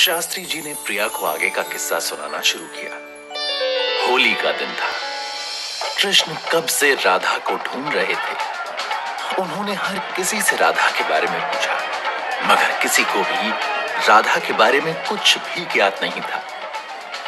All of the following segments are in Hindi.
शास्त्री जी ने प्रिया को आगे का किस्सा सुनाना शुरू किया। होली का दिन था। कृष्ण कब से राधा को ढूंढ रहे थे। उन्होंने हर किसी से राधा के बारे में पूछा, मगर किसी को भी राधा के बारे में कुछ भी ज्ञात नहीं था।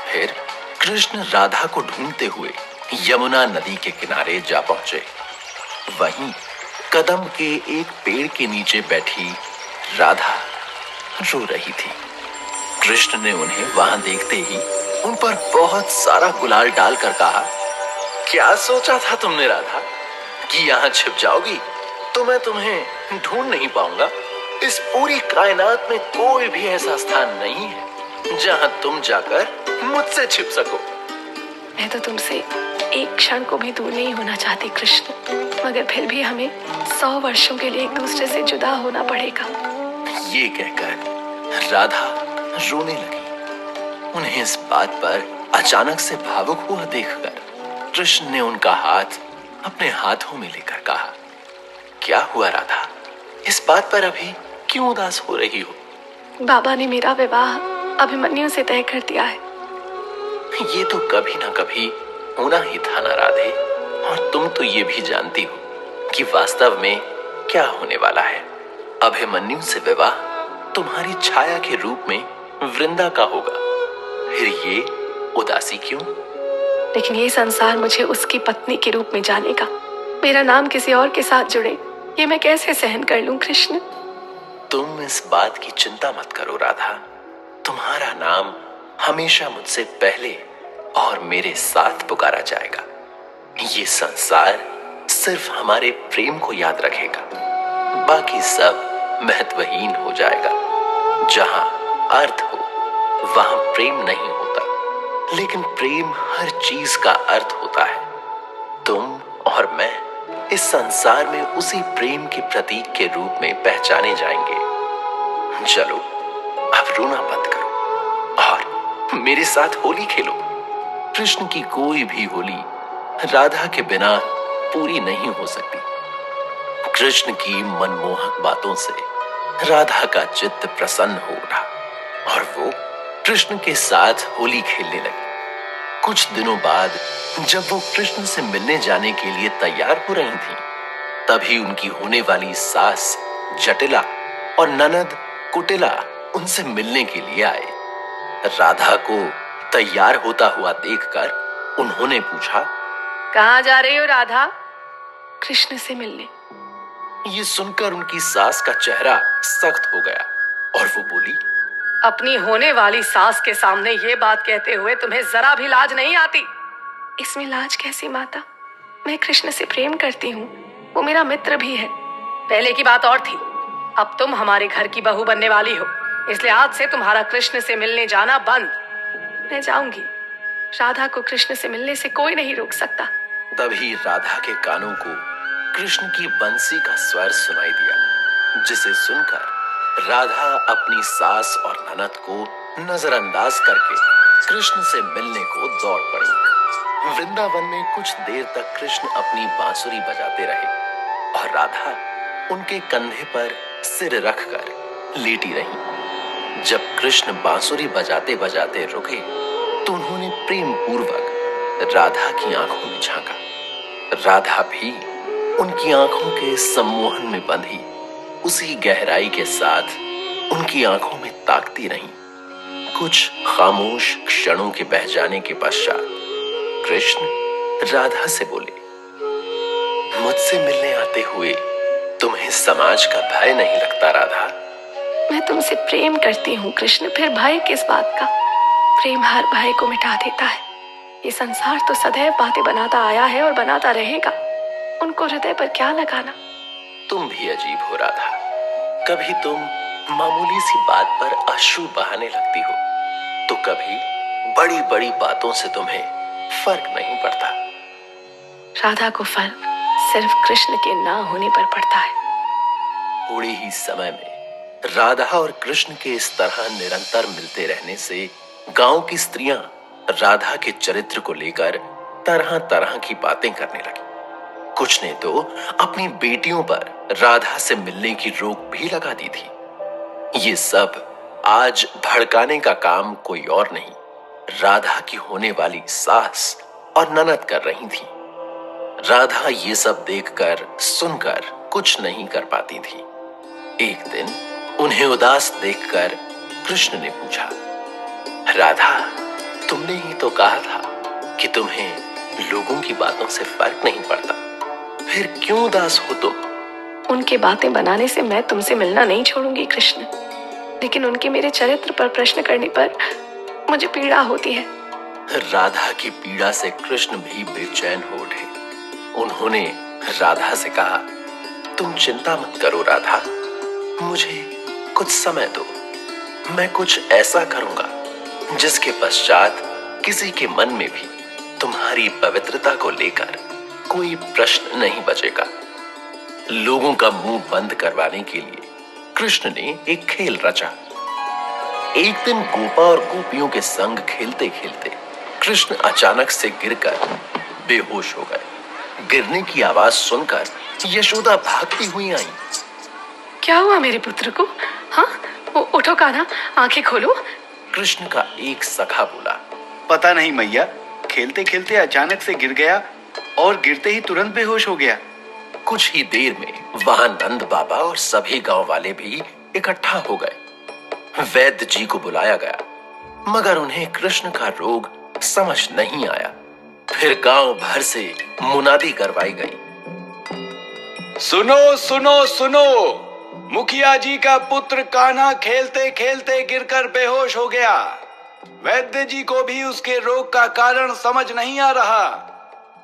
फिर कृष्ण राधा को ढूंढते हुए यमुना नदी के किनारे जा पहुंचे। वहीं कदम के एक पेड़ के नीचे बैठी राधा रो रही थी। कृष्ण ने उन्हें वहां देखते ही उन पर बहुत सारा गुलाल डालकर कहा, क्या सोचा था तुमने राधा कि यहां छिप जाओगी तो मैं तुम्हें ढूंढ नहीं पाऊंगा। इस पूरी कायनात में कोई भी ऐसा स्थान नहीं है जहां तुम जाकर मुझसे छिप सको। मैं तो तुमसे एक क्षण को भी दूर नहीं होना चाहती कृष्ण, मगर फिर भी हमें 100 वर्षों के लिए एक दूसरे से जुदा होना पड़ेगा। ये कहकर राधा रोने लगी। उन्हें इस बात पर अचानक से भावुक हुआ देखकर कृष्ण ने उनका हाथ अपने हाथों में लेकर कहा, क्या हुआ राधा, इस बात पर अभी क्यों उदास हो रही हो? बाबा ने मेरा विवाह अभिमन्यु से तय कर दिया है। ये तो कभी ना कभी होना ही था ना राधे, और तुम तो ये भी जानती हो कि वास्तव में क्या होने वाला है। अभिमन्यु से विवाह तुम्हारी छाया के रूप में वृंदा का होगा। फिर ये उदासी क्यों? लेकिन ये संसार मुझे उसकी पत्नी के रूप में जानेगा। मेरा नाम किसी और के साथ जुड़े, ये मैं कैसे सहन कर लूं कृष्ण? तुम इस बात की चिंता मत करो राधा। तुम्हारा नाम हमेशा मुझसे पहले और मेरे साथ पुकारा जाएगा। ये संसार सिर्फ हमारे प्रेम को याद रखेगा, बाकी सब महत्वहीन हो जाएगा। जहां अर्थ हो वहां प्रेम नहीं होता, लेकिन प्रेम हर चीज का अर्थ होता है। तुम और मैं इस संसार में उसी प्रेम के प्रतीक के रूप में पहचाने जाएंगे। चलो अब रोना बंद करो और मेरे साथ होली खेलो। कृष्ण की कोई भी होली राधा के बिना पूरी नहीं हो सकती। कृष्ण की मनमोहक बातों से राधा का चित्त प्रसन्न हो उठा और वो कृष्ण के साथ होली खेलने लगी। कुछ दिनों बाद जब वो कृष्ण से मिलने जाने के लिए तैयार हो रही थी, तभी उनकी होने वाली सास जटिला और ननद कुटिला उनसे मिलने के लिए आए। राधा को तैयार होता हुआ देखकर उन्होंने पूछा, कहाँ जा रही हो राधा? कृष्ण से मिलने। ये सुनकर उनकी सास का चेहरा सख्त हो गया और वो बोली, अपनी होने वाली सास के सामने ये बात कहते हुए तुम्हें जरा भी लाज नहीं आती? इसमें लाज कैसी माता? मैं कृष्ण से प्रेम करती हूँ, वो मेरा मित्र भी है। पहले की बात और थी, अब तुम हमारे घर की बहू बनने वाली हो, इसलिए आज से तुम्हारा कृष्ण से मिलने जाना बंद। मैं जाऊंगी, राधा को कृष्ण से मिलने से कोई नहीं रोक सकता। तभी राधा के कानों को कृष्ण की बंसी का स्वर सुनाई दिया, जिसे सुनकर राधा अपनी सास और ननद को नजरअंदाज करके कृष्ण से मिलने को दौड़ पड़ी। वृंदावन में कुछ देर तक कृष्ण अपनी बांसुरी बजाते रहे और राधा उनके कंधे पर सिर रखकर लेटी रही। जब कृष्ण बांसुरी बजाते बजाते रुके तो उन्होंने प्रेम पूर्वक राधा की आंखों में झांका। राधा भी उनकी आंखों के सम्मोहन में बंधी उसी गहराई के साथ उनकी आंखों में ताकती रही। कुछ खामोश क्षणों के बह जाने के पश्चात कृष्ण राधा से बोले, मुझसे मिलने आते हुए तुम्हें समाज का भय नहीं लगता राधा? मैं तुमसे प्रेम करती हूँ कृष्ण, फिर भय किस बात का? प्रेम हर भय को मिटा देता है। ये संसार तो सदैव बातें बनाता आया है और बनाता रहेगा, उनको हृदय पर क्या लगाना? तुम भी अजीब हो राधा। कभी तुम मामूली सी बात पर अश्रु बहाने लगती हो, तो कभी बड़ी बड़ी बातों से तुम्हें फर्क नहीं पड़ता। राधा को फर्क सिर्फ कृष्ण के ना होने पर पड़ता है। थोड़े ही समय में राधा और कृष्ण के इस तरह निरंतर मिलते रहने से गांव की स्त्रियां राधा के चरित्र को लेकर तरह तरह की बातें करने लगी। कुछ ने तो अपनी बेटियों पर राधा से मिलने की रोक भी लगा दी थी। ये सब आज भड़काने का काम कोई और नहीं, राधा की होने वाली सास और ननद कर रही थी। राधा ये सब देखकर सुनकर कुछ नहीं कर पाती थी। एक दिन उन्हें उदास देखकर कृष्ण ने पूछा, राधा, तुमने ही तो कहा था कि तुम्हें लोगों की बातों से फर्क नहीं पड़ता, फिर क्यों उदास हो तुम? उनके बातें बनाने से मैं तुमसे मिलना नहीं छोड़ूंगी कृष्ण, लेकिन उनके मेरे चरित्र पर प्रश्न करने पर मुझे पीड़ा होती है। राधा की पीड़ा से कृष्ण भी बेचैन हो उठे। उन्होंने राधा से कहा, तुम चिंता मत करो राधा, मुझे कुछ समय दो। मैं कुछ ऐसा करूंगा जिसके पश्चात किसी के मन में भी तुम्हारी पवित्रता को लेकर कोई प्रश्न नहीं बचेगा। लोगों का मुंह बंद करवाने के लिए कृष्ण ने एक खेल रचा। एक दिन गोपा और गोपियों के संग खेलते खेलते कृष्ण अचानक से गिरकर बेहोश हो गए। गिरने की आवाज सुनकर यशोदा भागती हुई आई। क्या हुआ मेरे पुत्र को? हाँ, उठो कान्हा, आंखें खोलो। कृष्ण का एक सखा बोला, पता नहीं मैया, खेलते खेलते अचानक से गिर गया और गिरते ही तुरंत बेहोश हो गया। कुछ ही देर में वहां नंद बाबा और सभी गांव वाले भी इकट्ठा हो गए। वैद्य जी को बुलाया गया, मगर उन्हें कृष्ण का रोग समझ नहीं आया। फिर गांव भर से मुनादी करवाई गई। सुनो सुनो सुनो, मुखिया जी का पुत्र कान्हा खेलते खेलते गिरकर बेहोश हो गया। वैद्य जी को भी उसके रोग का कारण समझ नहीं आ रहा।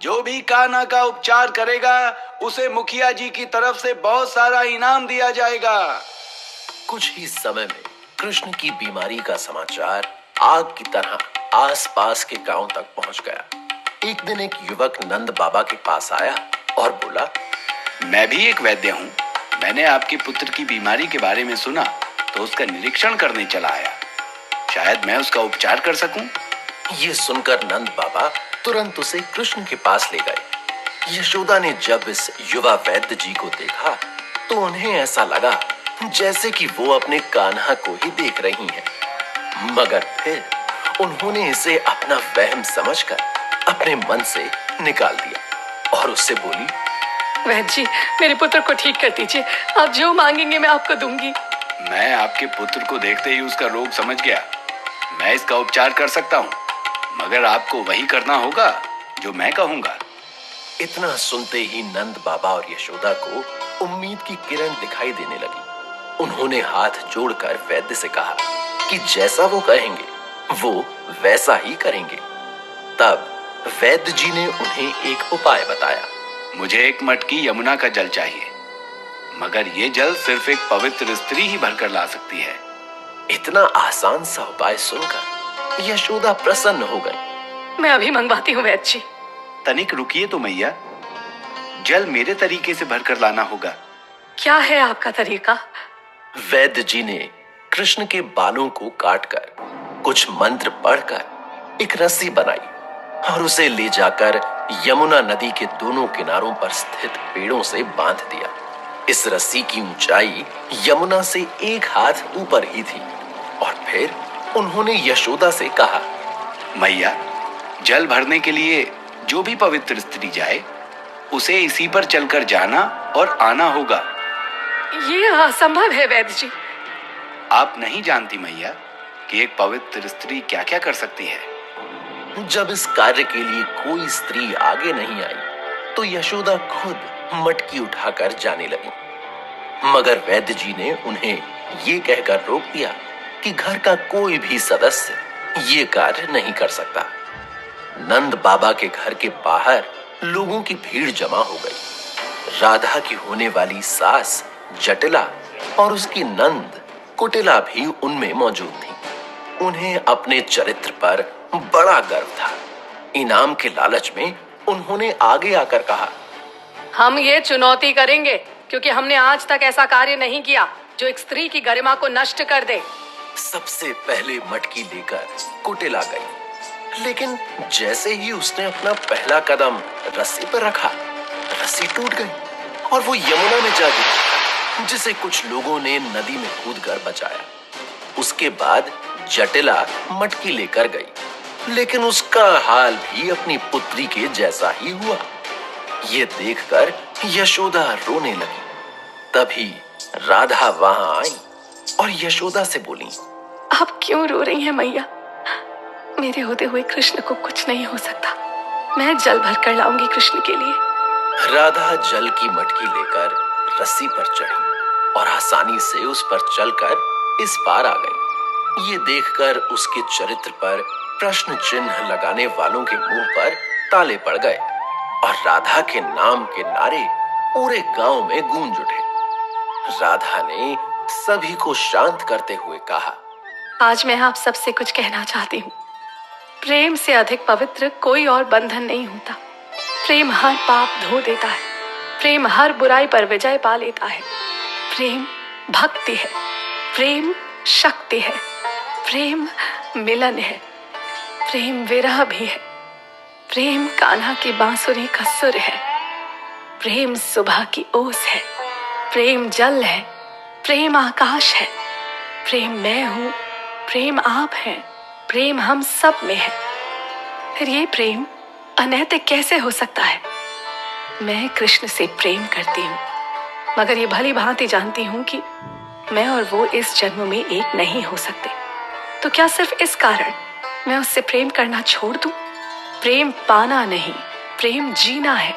जो भी कान्हा का उपचार करेगा उसे मुखिया जी की तरफ से बहुत सारा इनाम दिया जाएगा। कुछ ही समय में कृष्ण की बीमारी का समाचार आग की तरह आसपास के गांव तक पहुंच गया। एक दिन एक युवक नंद बाबा के पास आया और बोला, मैं भी एक वैद्य हूँ। मैंने आपके पुत्र की बीमारी के बारे में सुना तो उसका निरीक्षण करने चला आया। शायद मैं उसका उपचार कर सकूं। ये सुनकर नंद बाबा तुरंत उसे कृष्ण के पास ले गए। यशोदा ने जब इस युवा वैद्य जी को देखा तो उन्हें ऐसा लगा जैसे कि वो अपने कान्हा को ही देख रही हैं। मगर फिर उन्होंने इसे अपना वहम समझकर अपने मन से निकाल दिया और उससे बोली, वैद्य जी, मेरे पुत्र को ठीक कर दीजिए। आप जो मांगेंगे मैं आपको दूंगी। मैं आपके पुत्र को देखते ही उसका रोग समझ गया। मैं इसका उपचार कर सकता हूँ, मगर आपको वही करना होगा जो मैं कहूँगा। इतना सुनते ही नंद बाबा और यशोदा को उम्मीद की किरण दिखाई देने लगी। उन्होंने हाथ जोड़कर वैद्य से कहा कि जैसा वो कहेंगे वो वैसा ही करेंगे। तब वैद्य जी ने उन्हें एक उपाय बताया। मुझे एक मटकी यमुना का जल चाहिए, मगर ये जल सिर्फ एक पवित्र स्त्री ही भरकर ला सकती है। इतना आसान सा उपाय सुनकर यशोदा प्रसन्न हो गई। मैं अभी मंगवाती हूँ वैद्य जी। तनिक रुकिए तो मैया, जल मेरे तरीके से भरकर लाना होगा। क्या है आपका तरीका? वैद्य जी ने कृष्ण के बालों को काटकर कुछ मंत्र पढ़कर एक रस्सी बनाई और उसे ले जाकर यमुना नदी के दोनों किनारों पर स्थित पेड़ों से बांध दिया। इस रस्सी की ऊंचाई यमुना से एक हाथ ऊपर ही थी और फिर उन्होंने यशोदा से कहा, मैया, जल भरने के लिए जो भी पवित्र स्त्री जाए उसे इसी पर चलकर जाना और आना होगा। ये असंभव है वैद्य जी। आप नहीं जानती मैया कि एक पवित्र स्त्री क्या क्या कर सकती है। जब इस कार्य के लिए कोई स्त्री आगे नहीं आई तो यशोदा खुद मटकी उठाकर जाने लगी। मगर वैद्य जी ने उन्हें ये कहकर रोक दिया कि घर का कोई भी सदस्य ये कार्य नहीं कर सकता। नंद बाबा के घर के बाहर लोगों की भीड़ जमा हो गई। राधा की होने वाली सास जटिला और उसकी नंद कुटिला भी उनमें मौजूद थी। उन्हें अपने चरित्र पर बड़ा गर्व था। इनाम के लालच में उन्होंने आगे आकर कहा, हम ये चुनौती करेंगे क्योंकि हमने आज तक ऐसा कार्य नहीं किया जो एक स्त्री की गरिमा को नष्ट कर दे। सबसे पहले मटकी लेकर कुटिला गई, लेकिन जैसे ही उसने अपना पहला कदम रस्सी पर रखा, रस्सी टूट गई और वो यमुना में जा गिरी, जिसे कुछ लोगों ने नदी में कूदकर बचाया। उसके बाद जटिला मटकी लेकर गई, लेकिन उसका हाल भी अपनी पुत्री के जैसा ही हुआ। ये देखकर यशोदा रोने लगी। तभी राधा वहां आई और यशोदा से बोली, आप क्यों रो रही हैं मैया? मेरे होते हुए कृष्ण को कुछ नहीं हो सकता। मैं जल भर कर लाऊंगी कृष्ण के लिए। राधा जल की मटकी लेकर रस्सी पर चढ़ी और आसानी से उस पर चलकर इस पार आ गई। ये देखकर उसके चरित्र पर प्रश्न चिन्ह लगाने वालों के मुंह पर ताले पड़ गए और राधा के नाम के नारे पूरे गांव में गूंज उठे। राधा ने सभी को शांत करते हुए कहा, आज मैं आप सबसे कुछ कहना चाहती हूँ। प्रेम से अधिक पवित्र कोई और बंधन नहीं होता। प्रेम हर पाप धो देता है। प्रेम हर बुराई पर विजय पा लेता है। प्रेम भक्ति है। प्रेम शक्ति है। प्रेम मिलन है। प्रेम विरह भी है। प्रेम कान्हा की बांसुरी का सुर है। प्रेम सुबह की ओस है। प्रेम जल है। प्रेम आकाश है। प्रेम मैं हूँ। प्रेम आप हैं। प्रेम हम सब में है। फिर ये प्रेम अनैतिक कैसे हो सकता है? मैं कृष्ण से प्रेम करती हूँ, मगर ये भली भांति जानती हूँ कि मैं और वो इस जन्म में एक नहीं हो सकते। तो क्या सिर्फ इस कारण मैं उससे प्रेम करना छोड़ दूं? प्रेम पाना नहीं, प्रेम जीना है,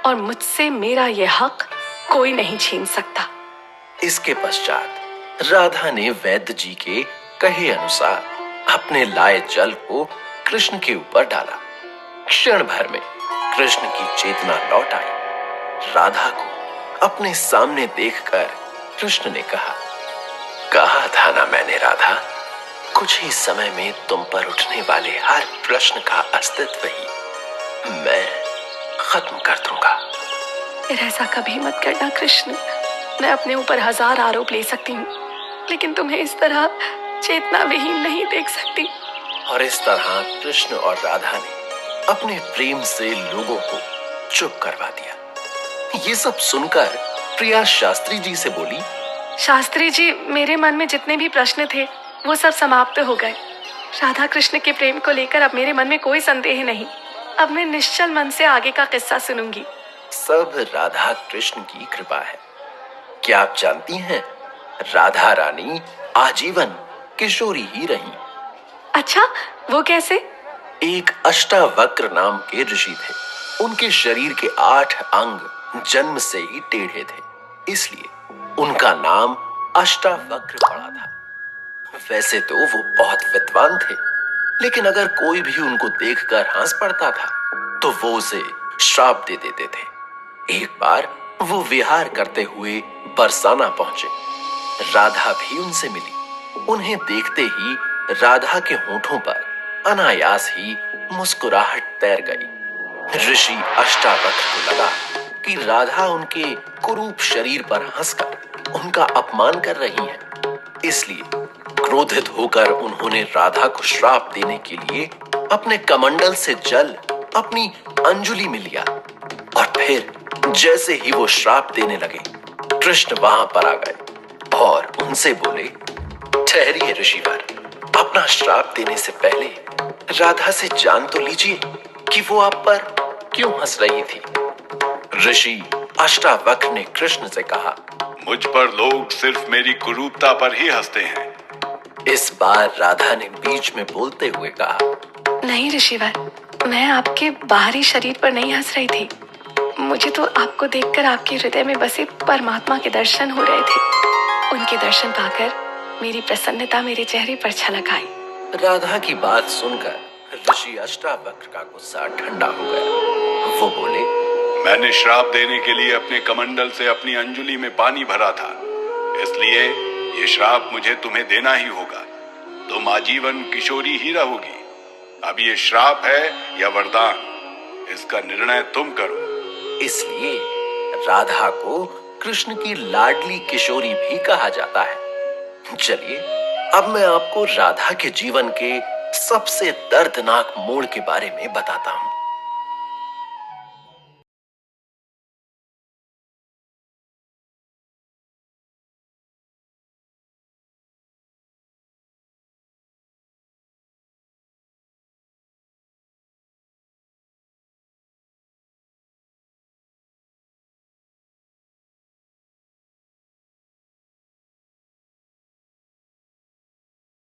और मुझसे मेरा यह हक कोई नहीं छीन सकता। इसके पश्चात राधा ने वैद्य जी के कहे अनुसार अपने लाए जल को कृष्ण के ऊपर डाला। क्षण भर में कृष्ण की चेतना लौट आई। राधा को अपने सामने देखकर कृष्ण ने कहा था ना मैंने राधा, कुछ ही समय में तुम पर उठने वाले हर प्रश्न का अस्तित्व ही मैं खत्म कर दूंगा। फिर ऐसा कभी मत करना कृष्ण। मैं अपने ऊपर 1000 आरोप ले सकती हूँ, लेकिन तुम्हें इस तरह चेतना विहीन नहीं देख सकती। और इस तरह कृष्ण और राधा ने अपने प्रेम से लोगों को चुप करवा दिया। ये सब सुनकर प्रिया शास्त्री जी से बोली, शास्त्री जी, मेरे मन में जितने भी प्रश्न थे वो सब समाप्त हो गए। राधा कृष्ण के प्रेम को लेकर अब मेरे मन में कोई संदेह नहीं। अब मैं निश्चल मन से आगे का किस्सा सुनूंगी। सब राधा कृष्ण की कृपा है। क्या आप जानती हैं, राधा रानी आजीवन किशोरी ही रही। अच्छा, वो कैसे? एक अष्टावक्र नाम के ऋषि थे। उनके शरीर के 8 अंग जन्म से ही टेढ़े थे, इसलिए उनका नाम अष्टावक्र पड़ा था। वैसे तो वो बहुत विद्वान थे, लेकिन अगर कोई भी उनको देखकर हंस पड़ता था तो वो उसे श्राप दे देते थे। एक बार वो विहार करते हुए बरसाना पहुंचे। राधा भी उनसे मिली। उन्हें देखते ही राधा के होठों पर अनायास ही मुस्कुराहट तैर गई। ऋषि अष्टावक्र को लगा कि राधा उनके कुरूप शरीर पर हंसकर उनका अपमान कर रही है, इसलिए क्रोधित होकर उन्होंने राधा को श्राप देने के लिए अपने कमंडल से जल अपनी अंजुलि में लिया। और फिर जैसे ही वो श्राप देने लगे, कृष्ण वहां पर आ गए और उनसे बोले, ठहरिए ऋषिवर, अपना श्राप देने से पहले राधा से जान तो लीजिए कि वो आप पर क्यों हंस रही थी। ऋषि अष्टावक्र ने कृष्ण से कहा, मुझ पर लोग सिर्फ मेरी कुरूपता पर ही हंसते हैं। इस बार राधा ने बीच में बोलते हुए कहा, नहीं ऋषिवर, मैं आपके बाहरी शरीर पर नहीं हंस रही थी। मुझे तो आपको देखकर आपके हृदय में बसे परमात्मा के दर्शन हो रहे थे। उनके दर्शन पाकर मेरी प्रसन्नता मेरे चेहरे पर छलक आई। राधा की बात सुनकर ऋषि अष्टावक्र का गुस्सा ठंडा हो गया। वो बोले, मैंने श्राप देने के लिए अपने कमंडल से अपनी अंजुलि में पानी भरा था, इसलिए ये श्राप मुझे तुम्हें देना ही होगा। तुम आजीवन किशोरी ही रहोगी। अब ये श्राप है या वरदान, इसका निर्णय तुम करो। इसलिए राधा को कृष्ण की लाडली किशोरी भी कहा जाता है। चलिए अब मैं आपको राधा के जीवन के सबसे दर्दनाक मोड़ के बारे में बताता हूँ।